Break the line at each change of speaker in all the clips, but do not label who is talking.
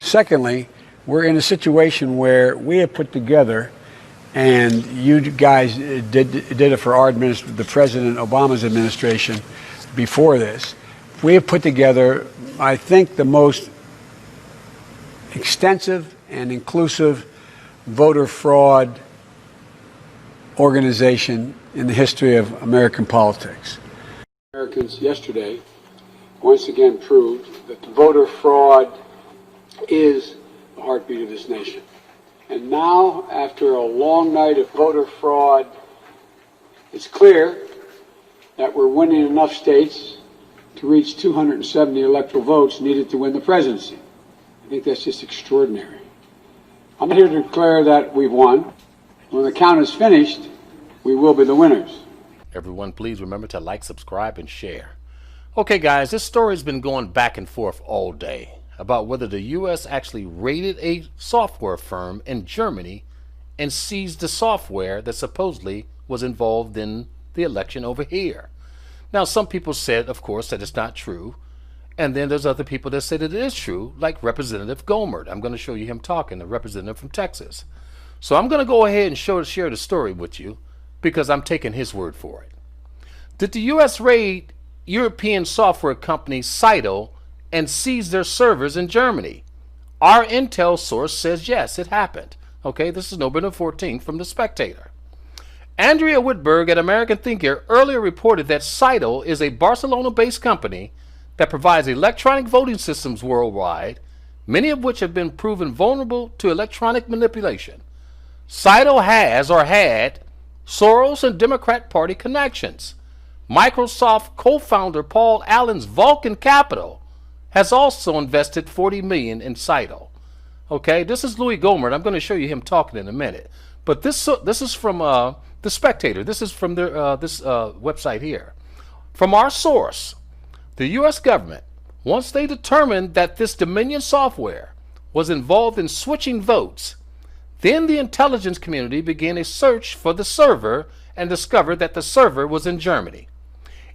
Secondly, we're in a situation where we have put together, and you guys did it for our administration, the President Obama's administration before this. We have put together, I think, the most extensive and inclusive voter fraud organization in the history of American politics. Americans yesterday once again proved that the voter fraud is the heartbeat of this nation. And now, after a long night of voter fraud, it's clear that we're winning enough states to reach 270 electoral votes needed to win the presidency. I think that's just extraordinary. I'm here to declare that we've won. When the count is finished, we will be the winners.
Everyone, please remember to like, subscribe, and share. Okay, guys, this story has been going back and forth all day about whether the U.S. actually raided a software firm in Germany and seized the software that supposedly was involved in the election over here. Now, some people said, of course, that it's not true. And then there's other people that said it is true, like Representative Gohmert. I'm going to show you him talking, the representative from Texas. So I'm going to go ahead and share the story with you because I'm taking his word for it. Did the U.S. raid European software company Cyto and seize their servers in Germany? Our intel source says yes, it happened. Okay, this is November 14th from The Spectator. Andrea Whitberg at American Thinker earlier reported that Cyto is a Barcelona-based company that provides electronic voting systems worldwide, many of which have been proven vulnerable to electronic manipulation. Cyto has or had Soros and Democrat Party connections. Microsoft co-founder Paul Allen's Vulcan Capital has also invested $40 million in Cyto. Okay, this is Louis Gohmert. I'm going to show you him talking in a minute. But this is from The Spectator. This is from this website here. From our source, the U.S. government, once they determined that this Dominion software was involved in switching votes, then the intelligence community began a search for the server and discovered that the server was in Germany.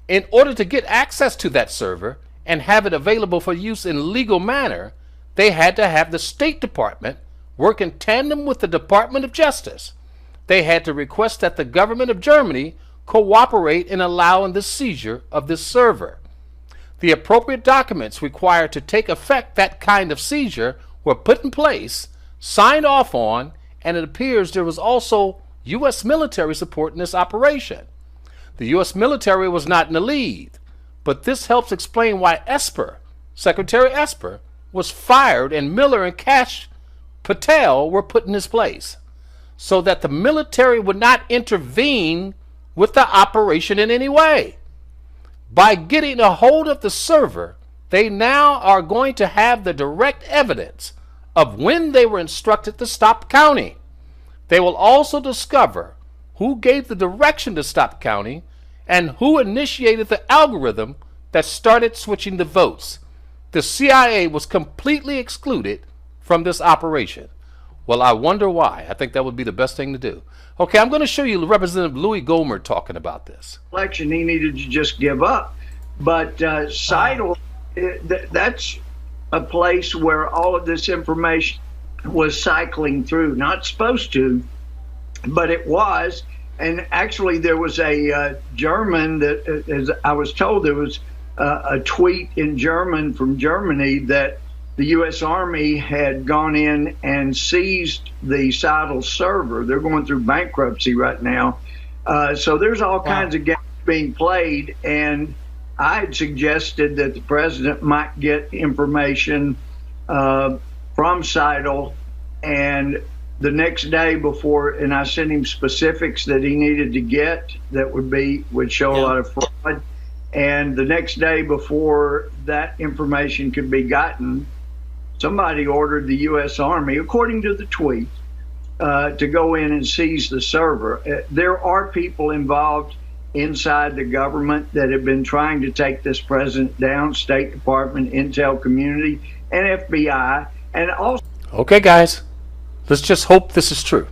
In order to get access to that server and have it available for use in legal manner, they had to have the State Department work in tandem with the Department of Justice. They had to request that the government of Germany cooperate in allowing the seizure of this server. The appropriate documents required to take effect that kind of seizure were put in place, signed off on, and it appears there was also U.S. military support in this operation. The U.S. military was not in the lead, but this helps explain why Esper, Secretary Esper, was fired and Miller and Kash Patel were put in his place, so that the military would not intervene with the operation in any way. By getting a hold of the server, they now are going to have the direct evidence of when they were instructed to stop counting. They will also discover who gave the direction to stop counting and who initiated the algorithm that started switching the votes. The CIA was completely excluded from this operation. Well, I wonder why. I think that would be the best thing to do. Okay, I'm going to show you Representative Louis Gohmert talking about this.
Election, he needed to just give up. But Cyto, that's a place where all of this information was cycling through. Not supposed to, but it was. And actually, there was a German that, as I was told, there was a tweet in German from Germany that the U.S. Army had gone in and seized the Cyto server. They're going through bankruptcy right now. So there's all kinds of games being played. And I had suggested that the president might get information from Cyto, and the next day before, and I sent him specifics that he needed to get that would show a lot of fraud. And the next day before that information could be gotten, somebody ordered the U.S. Army, according to the tweet, to go in and seize the server. There are people involved inside the government that have been trying to take this president down, State Department, Intel community, and FBI, and also...
Okay, guys, let's just hope this is true.